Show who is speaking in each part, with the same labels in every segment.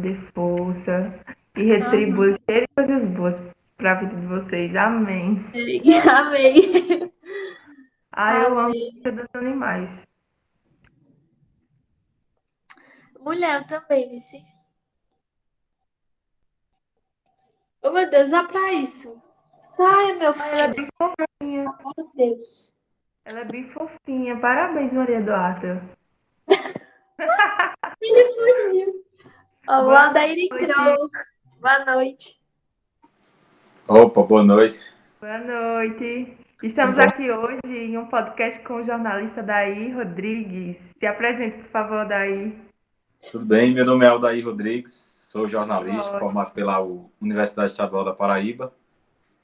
Speaker 1: dê força e retribua
Speaker 2: Amém.
Speaker 1: cheio de coisas boas para a vida de vocês. Amém.
Speaker 2: Amém.
Speaker 1: Ah, eu amo a
Speaker 2: Amém.
Speaker 1: dos animais.
Speaker 2: Mulher, eu também, Vici. Oh, meu Deus, olha pra isso. Saia, meu
Speaker 1: Ah, ela é
Speaker 2: filho.
Speaker 1: bem fofinha.
Speaker 2: Meu Deus.
Speaker 1: Ela é bem fofinha. Parabéns, Maria Eduarda.
Speaker 2: Ele fugiu. Ó, o
Speaker 1: Boa
Speaker 2: Aldair
Speaker 1: noite.
Speaker 2: entrou. Boa noite.
Speaker 3: Opa, boa noite.
Speaker 1: Boa noite.
Speaker 3: Tudo
Speaker 1: Estamos
Speaker 3: bom?
Speaker 1: aqui hoje em um podcast com o jornalista Daí Rodrigues. Se apresente, por favor, Daí.
Speaker 3: Tudo bem? Meu nome é Aldair Rodrigues, sou
Speaker 1: Tudo
Speaker 3: jornalista,
Speaker 1: ótimo.
Speaker 3: formado pela Universidade Estadual da Paraíba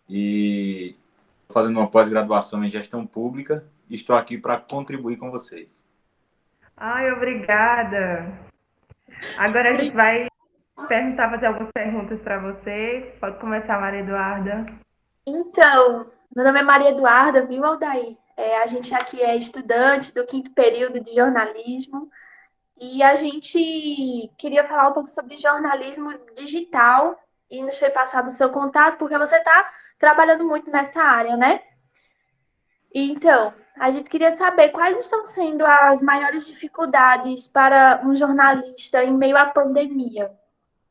Speaker 3: e estou fazendo uma pós-graduação em gestão pública e estou aqui para contribuir com vocês.
Speaker 1: Ai, obrigada. Agora a gente vai fazer algumas perguntas para você. Pode começar, Maria Eduarda.
Speaker 2: Então, meu nome é Maria Eduarda, viu, Aldair? A gente aqui é estudante do quinto período de jornalismo e a gente queria falar um pouco sobre jornalismo digital e nos foi passado o seu contato porque você está trabalhando muito nessa área, né? Então, a gente queria saber quais estão sendo as maiores dificuldades para um jornalista em meio à pandemia.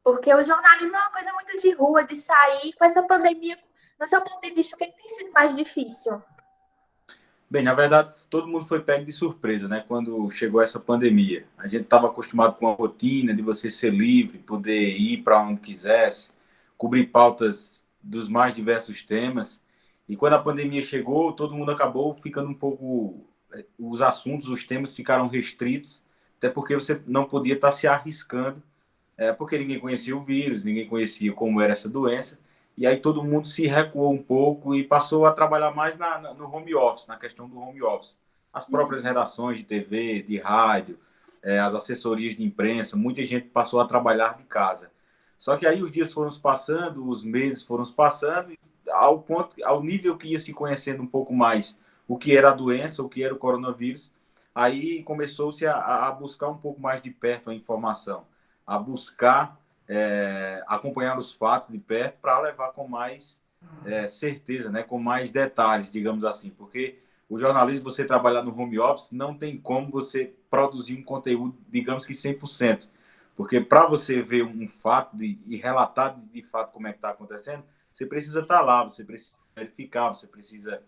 Speaker 2: Porque o jornalismo é uma coisa muito de rua, de sair. Com essa pandemia, no seu ponto de vista, o que tem sido mais difícil?
Speaker 3: Bem, na verdade, todo mundo foi pego de surpresa, né? Quando chegou essa pandemia. A gente estava acostumado com a rotina de você ser livre, poder ir para onde quisesse, cobrir pautas dos mais diversos temas. E quando a pandemia chegou, todo mundo acabou ficando um pouco. Os assuntos, os temas ficaram restritos, até porque você não podia estar se arriscando, porque ninguém conhecia o vírus, ninguém conhecia como era essa doença. E aí todo mundo se recuou um pouco e passou a trabalhar mais no home office, na questão do home office. As próprias redações de TV, de rádio, as assessorias de imprensa, muita gente passou a trabalhar de casa. Só que aí os dias foram se passando, os meses foram se passando, ao ponto, ao nível que ia se conhecendo um pouco mais o que era a doença, o que era o coronavírus, aí começou-se a buscar um pouco mais de perto a informação, a buscar acompanhar os fatos de perto para levar com mais certeza, né, com mais detalhes, digamos assim, porque o jornalismo, você trabalhar no home office, não tem como você produzir um conteúdo, digamos que 100%, porque para você ver um fato e relatar de fato como é que está acontecendo, você precisa estar lá, você precisa verificar, você precisa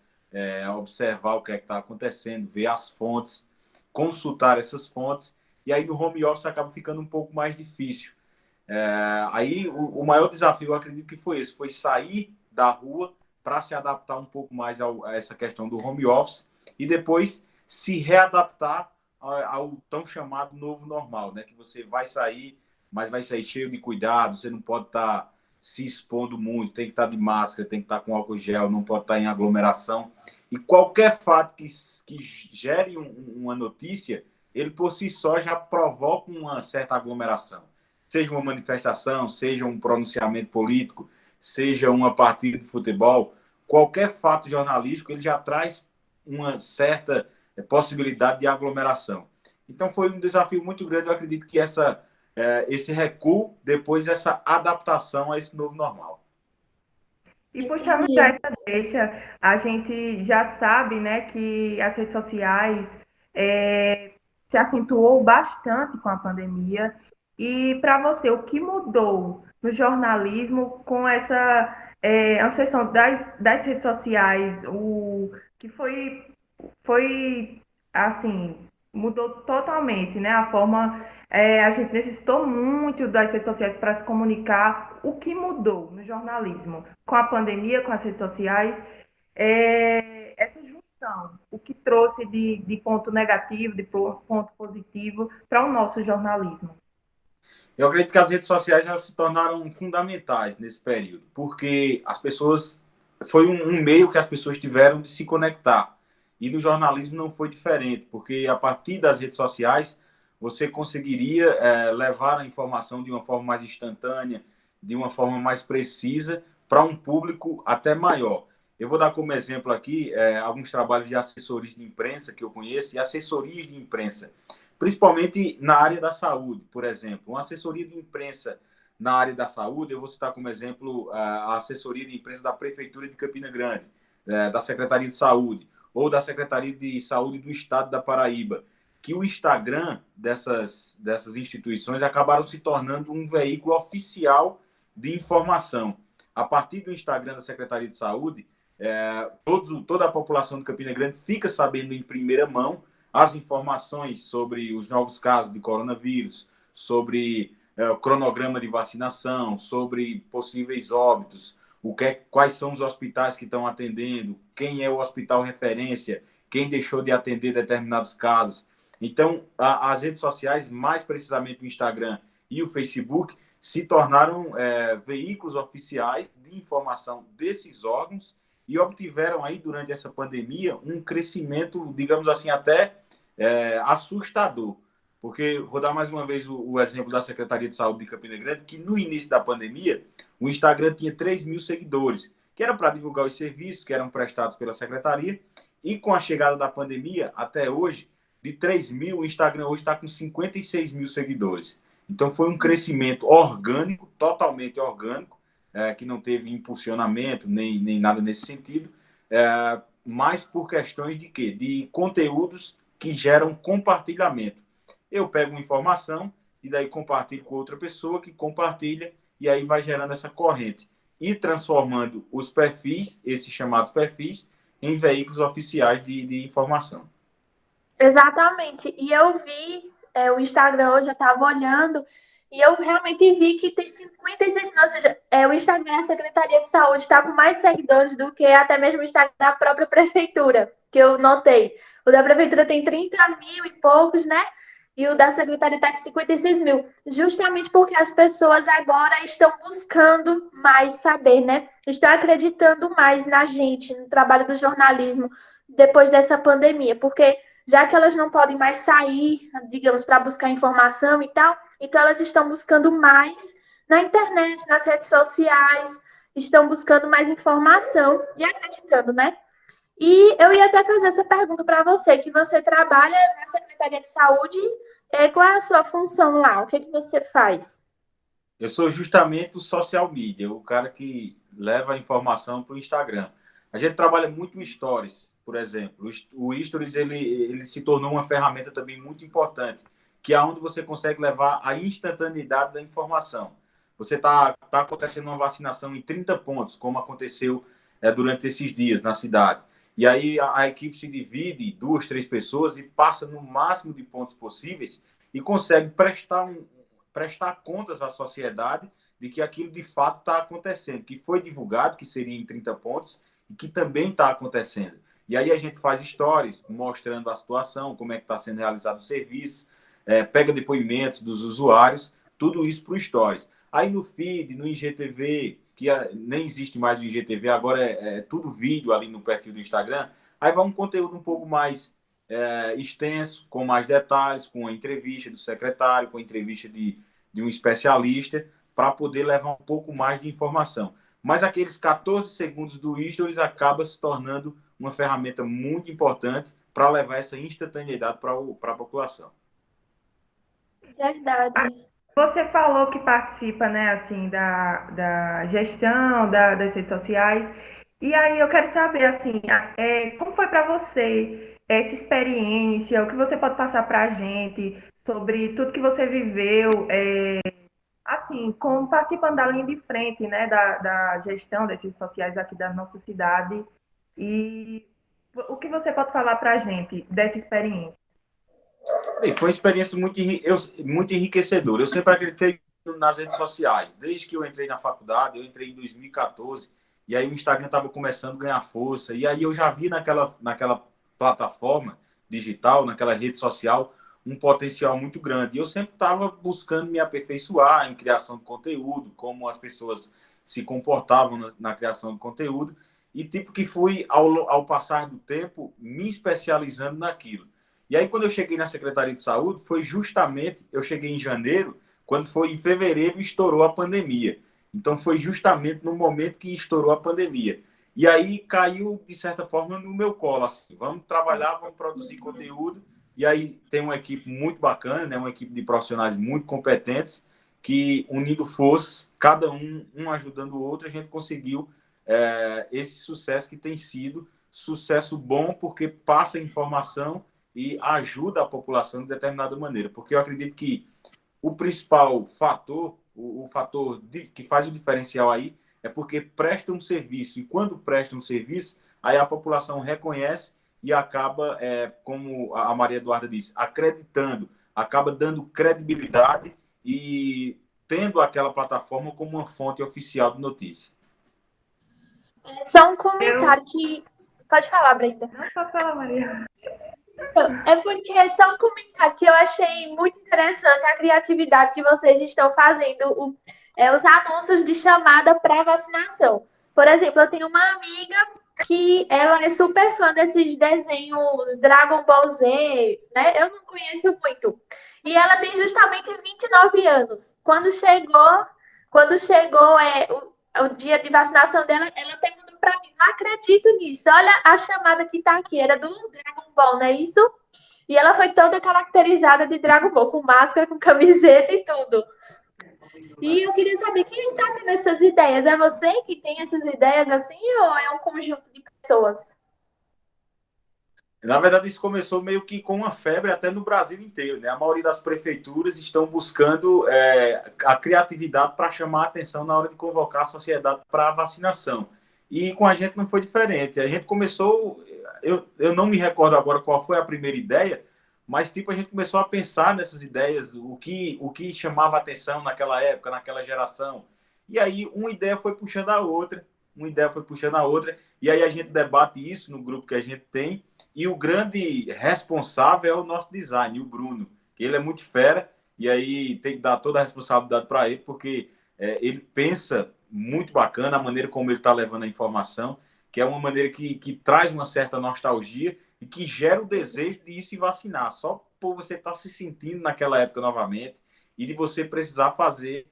Speaker 3: observar o que é que está acontecendo, ver as fontes, consultar essas fontes, e aí no home office acaba ficando um pouco mais difícil. Aí o maior desafio, eu acredito que foi esse, foi sair da rua para se adaptar um pouco mais a essa questão do home office e depois se readaptar ao tão chamado novo normal, né? Que você vai sair, mas vai sair cheio de cuidado, você não pode estar se expondo muito, tem que estar de máscara, tem que estar com álcool gel, não pode estar em aglomeração. E qualquer fato que gere uma notícia, ele por si só já provoca uma certa aglomeração, seja uma manifestação, seja um pronunciamento político, seja uma partida de futebol, qualquer fato jornalístico ele já traz uma certa possibilidade de aglomeração. Então foi um desafio muito grande, eu acredito que esse recuo, depois essa adaptação a esse novo normal.
Speaker 1: E puxando já
Speaker 2: Entendi.
Speaker 1: essa deixa, a gente já sabe, né, que as redes sociais se acentuou bastante com a pandemia. E para você, o que mudou no jornalismo com essa ascensão das redes sociais? O que foi assim, mudou totalmente, né? A forma, a gente necessitou muito das redes sociais para se comunicar. O que mudou no jornalismo com a pandemia, com as redes sociais? Essa junção, o que trouxe de ponto negativo, de ponto positivo para o nosso jornalismo.
Speaker 3: Eu acredito que as redes sociais já se tornaram fundamentais nesse período, porque as pessoas foi um meio que as pessoas tiveram de se conectar. E no jornalismo não foi diferente, porque a partir das redes sociais você conseguiria levar a informação de uma forma mais instantânea, de uma forma mais precisa para um público até maior. Eu vou dar como exemplo aqui alguns trabalhos de assessores de imprensa que eu conheço e assessorias de imprensa. principalmente na área da saúde, por exemplo. Uma assessoria de imprensa na área da saúde, eu vou citar como exemplo a assessoria de imprensa da Prefeitura de Campina Grande, da Secretaria de Saúde, ou da Secretaria de Saúde do Estado da Paraíba, que o Instagram dessas instituições acabaram se tornando um veículo oficial de informação. A partir do Instagram da Secretaria de Saúde, toda a população de Campina Grande fica sabendo em primeira mão as informações sobre os novos casos de coronavírus, sobre o cronograma de vacinação, sobre possíveis óbitos, quais são os hospitais que estão atendendo, quem é o hospital referência, quem deixou de atender determinados casos. Então, as redes sociais, mais precisamente o Instagram e o Facebook, se tornaram veículos oficiais de informação desses órgãos e obtiveram aí, durante essa pandemia, um crescimento, digamos assim, até assustador. Porque, vou dar mais uma vez o exemplo da Secretaria de Saúde de Campina Grande, que no início da pandemia, o Instagram tinha 3 mil seguidores, que era para divulgar os serviços que eram prestados pela Secretaria, e com a chegada da pandemia, até hoje, de 3 mil, o Instagram hoje está com 56 mil seguidores. Então, foi um crescimento orgânico, totalmente orgânico, que não teve impulsionamento, nem nada nesse sentido, mas por questões de quê? De conteúdos que geram compartilhamento. Eu pego uma informação e daí compartilho com outra pessoa que compartilha e aí vai gerando essa corrente e transformando os perfis, esses chamados perfis, em veículos oficiais de informação.
Speaker 2: Exatamente. E eu vi o Instagram hoje, eu estava olhando, e eu realmente vi que tem 56 mil, ou seja, o Instagram da Secretaria de Saúde está com mais seguidores do que até mesmo o Instagram da própria Prefeitura, que eu notei. O da Prefeitura tem 30 mil e poucos, né? E o da Secretaria está com 56 mil. Justamente porque as pessoas agora estão buscando mais saber, né? Estão acreditando mais na gente, no trabalho do jornalismo, depois dessa pandemia. Porque já que elas não podem mais sair, digamos, para buscar informação e tal, então elas estão buscando mais na internet, nas redes sociais, estão buscando mais informação e acreditando, né? E eu ia até fazer essa pergunta para você, que você trabalha na Secretaria de Saúde, qual é a sua função lá? O que você faz?
Speaker 3: Eu sou justamente o social media, o cara que leva a informação para o Instagram. A gente trabalha muito em stories, por exemplo. O stories ele se tornou uma ferramenta também muito importante, que é onde você consegue levar a instantaneidade da informação. Você tá acontecendo uma vacinação em 30 pontos, como aconteceu durante esses dias na cidade. E aí a equipe se divide em 2, 3 pessoas e passa no máximo de pontos possíveis e consegue prestar contas à sociedade de que aquilo de fato está acontecendo, que foi divulgado, que seria em 30 pontos, e que também está acontecendo. E aí a gente faz stories mostrando a situação, como é que está sendo realizado o serviço, pega depoimentos dos usuários, tudo isso para o stories. Aí no feed, no IGTV, que nem existe mais o IGTV, agora é tudo vídeo ali no perfil do Instagram, aí vai um conteúdo um pouco mais extenso, com mais detalhes, com a entrevista do secretário, com a entrevista de um especialista, para poder levar um pouco mais de informação. Mas aqueles 14 segundos do Stories acaba se tornando uma ferramenta muito importante para levar essa instantaneidade para a população.
Speaker 2: Verdade.
Speaker 1: Você falou que participa, né, assim, da gestão das redes sociais. E aí eu quero saber, assim, como foi para você essa experiência, o que você pode passar para a gente sobre tudo que você viveu, assim, como participando da linha de frente, né, da gestão das redes sociais aqui da nossa cidade. E o que você pode falar para a gente dessa experiência?
Speaker 3: Bem, foi uma experiência muito enriquecedora. Eu sempre acreditei nas redes sociais. Desde que eu entrei na faculdade, eu entrei em 2014, e aí o Instagram estava começando a ganhar força. E aí eu já vi naquela plataforma digital, naquela rede social, um potencial muito grande. E eu sempre estava buscando me aperfeiçoar em criação de conteúdo, como as pessoas se comportavam na criação de conteúdo, e tipo que fui, ao passar do tempo, me especializando naquilo. E aí, quando eu cheguei na Secretaria de Saúde, foi justamente, eu cheguei em janeiro, quando foi em fevereiro, estourou a pandemia. Então, foi justamente no momento que estourou a pandemia. E aí, caiu, de certa forma, no meu colo, assim, vamos trabalhar, vamos produzir conteúdo, E aí tem uma equipe muito bacana, né? Uma equipe de profissionais muito competentes, que unindo forças, cada um ajudando o outro, a gente conseguiu esse sucesso que tem sido sucesso bom, porque passa informação e ajuda a população de determinada maneira. Porque eu acredito que o principal fator, o fator que faz o diferencial aí, é porque presta um serviço. E quando presta um serviço, aí a população reconhece e acaba, como a Maria Eduarda disse, acreditando, acaba dando credibilidade e tendo aquela plataforma como uma fonte oficial de notícia.
Speaker 2: Só um comentário que... Pode falar, Brenda.
Speaker 1: Não, pode falar, Maria.
Speaker 2: É porque é só um comentário que eu achei muito interessante a criatividade que vocês estão fazendo, os anúncios de chamada para vacinação. Por exemplo, eu tenho uma amiga que ela é super fã desses desenhos Dragon Ball Z, né? Eu não conheço muito. E ela tem justamente 29 anos. Quando chegou o dia de vacinação dela, ela até mandou para mim, não acredito nisso. Olha a chamada que está aqui, era do Dragon Ball, não é isso? E ela foi toda caracterizada de Dragon Ball, com máscara, com camiseta e tudo. E eu queria saber, quem está tendo essas ideias? É você que tem essas ideias assim, ou é um conjunto de pessoas?
Speaker 3: Na verdade, isso começou meio que com uma febre até no Brasil inteiro, né? A maioria das prefeituras estão buscando a criatividade para chamar a atenção na hora de convocar a sociedade para a vacinação. E com a gente não foi diferente. A gente começou, eu não me recordo agora qual foi a primeira ideia, mas tipo a gente começou a pensar nessas ideias, o que chamava a atenção naquela época, naquela geração. E aí uma ideia foi puxando a outra, e aí a gente debate isso no grupo que a gente tem. E o grande responsável é o nosso design, o Bruno, que ele é muito fera, e aí tem que dar toda a responsabilidade para ele, porque ele pensa muito bacana a maneira como ele está levando a informação, que é uma maneira que traz uma certa nostalgia e que gera o desejo de ir se vacinar, só por você estar se sentindo naquela época novamente e de você precisar fazer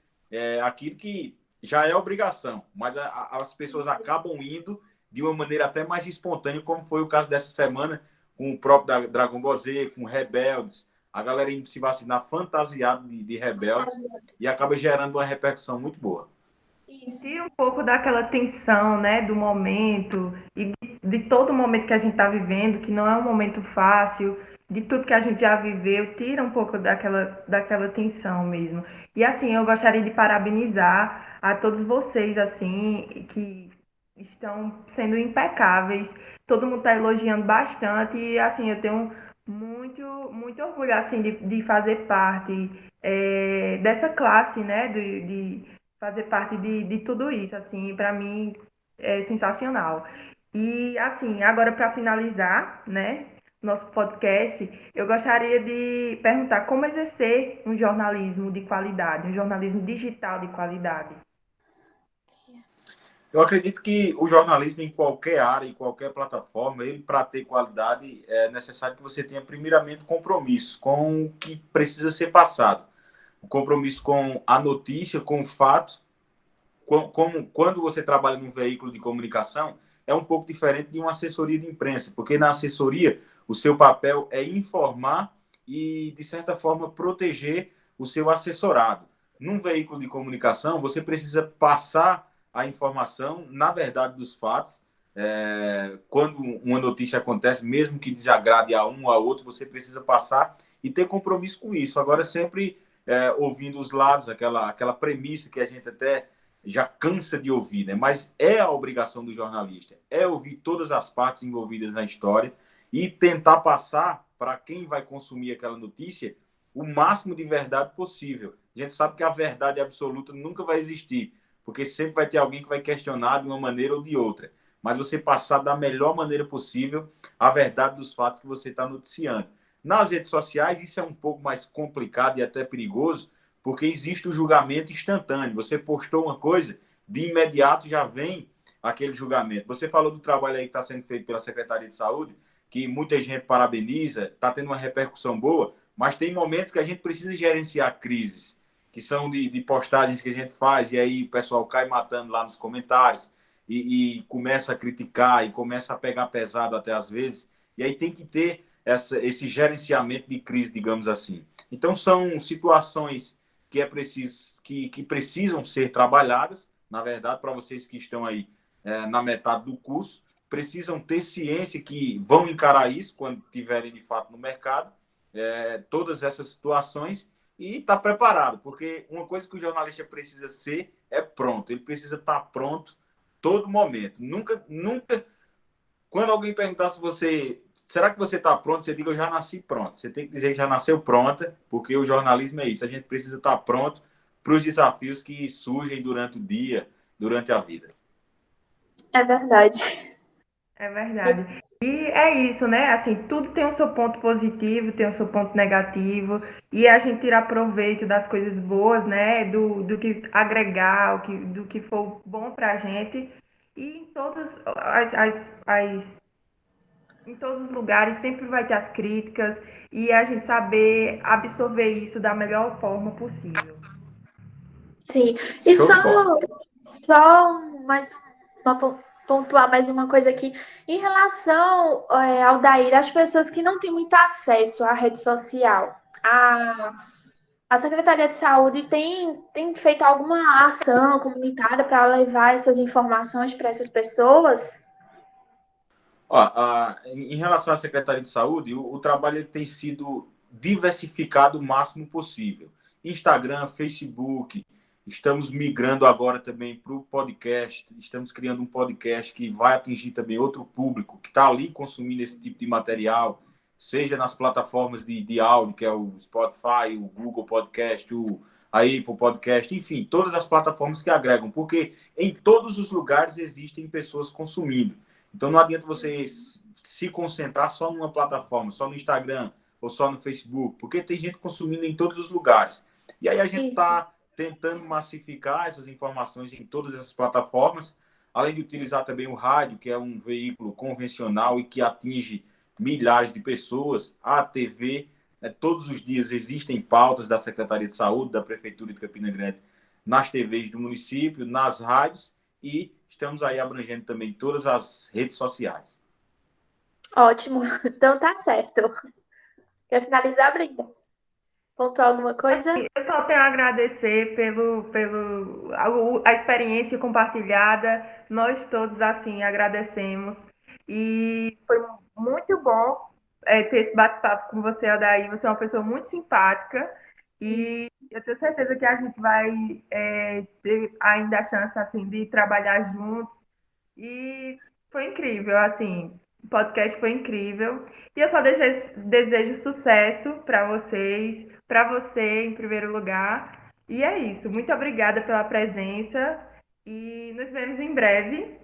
Speaker 3: aquilo que já é obrigação, mas as pessoas acabam indo de uma maneira até mais espontânea, como foi o caso dessa semana com o próprio da Dragon Ball Z, com Rebeldes, a galera indo se vacinar fantasiado de Rebeldes e acaba gerando uma repercussão muito boa.
Speaker 1: Tira um pouco daquela tensão, né, do momento e de todo o momento que a gente está vivendo, que não é um momento fácil, de tudo que a gente já viveu, tira um pouco daquela tensão mesmo. E assim, eu gostaria de parabenizar a todos vocês, assim, que estão sendo impecáveis. Todo mundo está elogiando bastante e assim, eu tenho muito, muito orgulho assim de fazer parte dessa classe, né, de fazer parte de tudo isso, assim, para mim é sensacional. E assim, agora para finalizar, né, nosso podcast, eu gostaria de perguntar como exercer um jornalismo de qualidade, um jornalismo digital de qualidade.
Speaker 3: Eu acredito que o jornalismo em qualquer área, em qualquer plataforma, ele para ter qualidade é necessário que você tenha primeiramente compromisso com o que precisa ser passado. O compromisso com a notícia, com o fato. Quando você trabalha num veículo de comunicação, é um pouco diferente de uma assessoria de imprensa, porque na assessoria o seu papel é informar e, de certa forma, proteger o seu assessorado. Num veículo de comunicação, você precisa passar a informação, na verdade, dos fatos. Quando uma notícia acontece, mesmo que desagrade a um ou a outro, você precisa passar e ter compromisso com isso. Agora, sempre ouvindo os lados, aquela premissa que a gente até já cansa de ouvir, né? Mas é a obrigação do jornalista, é ouvir todas as partes envolvidas na história e tentar passar para quem vai consumir aquela notícia o máximo de verdade possível. A gente sabe que a verdade absoluta nunca vai existir, porque sempre vai ter alguém que vai questionar de uma maneira ou de outra. Mas você passar da melhor maneira possível a verdade dos fatos que você está noticiando. Nas redes sociais, isso é um pouco mais complicado e até perigoso, porque existe o julgamento instantâneo. Você postou uma coisa, de imediato já vem aquele julgamento. Você falou do trabalho aí que está sendo feito pela Secretaria de Saúde, que muita gente parabeniza, está tendo uma repercussão boa, mas tem momentos que a gente precisa gerenciar crises, que são de postagens que a gente faz, e aí o pessoal cai matando lá nos comentários, e começa a criticar, e começa a pegar pesado até às vezes, e aí tem que ter esse gerenciamento de crise, digamos assim. Então, são situações que, que precisam ser trabalhadas, na verdade, para vocês que estão aí na metade do curso, precisam ter ciência que vão encarar isso quando estiverem, de fato, no mercado, todas essas situações, e estar preparado, porque uma coisa que o jornalista precisa ser é pronto, ele precisa estar pronto todo momento. Nunca, quando alguém perguntar se você, será que você está pronto, você diga, eu já nasci pronto. Você tem que dizer que já nasceu pronta, porque o jornalismo é isso, a gente precisa estar pronto para os desafios que surgem durante o dia, durante a vida.
Speaker 2: É verdade.
Speaker 1: É verdade. E é isso, né? Assim, tudo tem o seu ponto positivo, tem o seu ponto negativo, e a gente tirar proveito das coisas boas, né? Do que agregar, do que for bom para a gente. E em todos os lugares sempre vai ter as críticas, e a gente saber absorver isso da melhor forma possível.
Speaker 2: Sim. E
Speaker 3: Show de bola.
Speaker 2: só mais pontuar mais uma coisa aqui. Em relação ao Daíra, as pessoas que não têm muito acesso à rede social, a Secretaria de Saúde tem feito alguma ação comunitária para levar essas informações para essas pessoas?
Speaker 3: Em relação à Secretaria de Saúde, o trabalho ele tem sido diversificado o máximo possível. Instagram, Facebook, estamos migrando agora também para o podcast, estamos criando um podcast que vai atingir também outro público que está ali consumindo esse tipo de material, seja nas plataformas de áudio, que é o Spotify, o Google Podcast, a Apple Podcast, enfim, todas as plataformas que agregam, porque em todos os lugares existem pessoas consumindo. Então não adianta você se concentrar só numa plataforma, só no Instagram ou só no Facebook, porque tem gente consumindo em todos os lugares. E aí a gente
Speaker 2: Isso.
Speaker 3: está tentando massificar essas informações em todas essas plataformas, além de utilizar também o rádio, que é um veículo convencional e que atinge milhares de pessoas, a TV, todos os dias existem pautas da Secretaria de Saúde, da Prefeitura de Campina Grande, nas TVs do município, nas rádios, e estamos aí abrangendo também todas as redes sociais.
Speaker 2: Ótimo. Então tá certo. Quer finalizar, Brenda? Pontuar alguma coisa?
Speaker 1: Eu só tenho a agradecer a experiência compartilhada. Nós todos, assim, agradecemos. E foi muito bom ter esse bate-papo com você, Adair. Você é uma pessoa muito simpática.
Speaker 2: Isso.
Speaker 1: E eu tenho certeza que a gente vai ter ainda a chance, assim, de trabalhar juntos. E foi incrível, assim, o podcast foi incrível. E eu só desejo sucesso para você em primeiro lugar. E é isso. Muito obrigada pela presença e nos vemos em breve.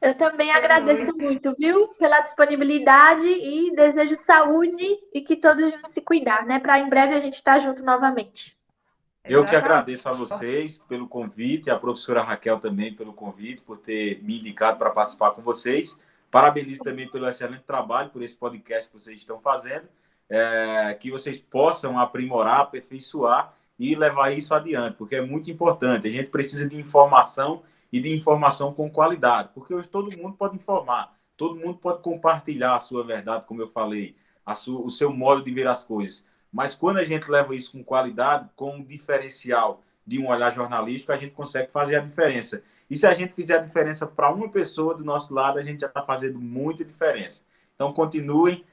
Speaker 2: Eu também
Speaker 1: Boa
Speaker 2: agradeço
Speaker 1: noite.
Speaker 2: muito, viu, pela disponibilidade e desejo saúde e que todos vão se cuidar, né? Para em breve a gente estar junto novamente.
Speaker 3: Eu que
Speaker 1: Exatamente.
Speaker 3: agradeço a vocês pelo convite, a professora Raquel também pelo convite, por ter me indicado para participar com vocês. Parabenizo também pelo excelente trabalho, por esse podcast que vocês estão fazendo, que vocês possam aprimorar, aperfeiçoar e levar isso adiante, porque é muito importante. A gente precisa de informação e de informação com qualidade, porque hoje todo mundo pode informar, todo mundo pode compartilhar a sua verdade, como eu falei, o seu modo de ver as coisas. Mas quando a gente leva isso com qualidade, com um diferencial de um olhar jornalístico, a gente consegue fazer a diferença. E se a gente fizer a diferença para uma pessoa do nosso lado, a gente já está fazendo muita diferença. Então, continuem,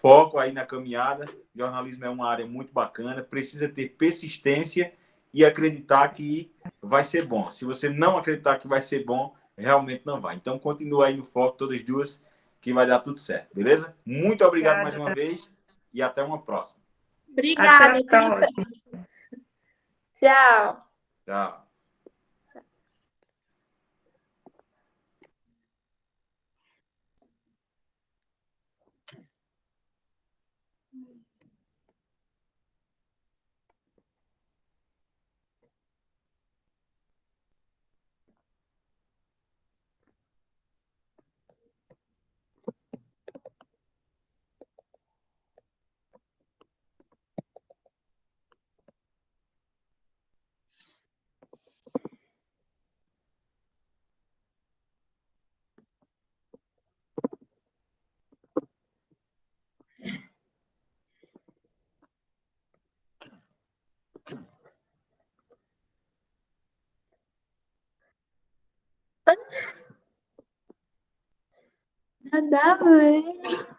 Speaker 3: foco aí na caminhada. Jornalismo é uma área muito bacana, precisa ter persistência e acreditar que vai ser bom. Se você não acreditar que vai ser bom, realmente não vai. Então, continua aí no foco, todas as duas, que vai dar tudo certo, beleza? Muito obrigado mais uma
Speaker 1: Obrigada.
Speaker 3: vez e até uma próxima.
Speaker 1: Até a
Speaker 2: Obrigada, até a
Speaker 1: próxima.
Speaker 2: próxima. Tchau.
Speaker 3: Tchau.
Speaker 2: Nada a ver.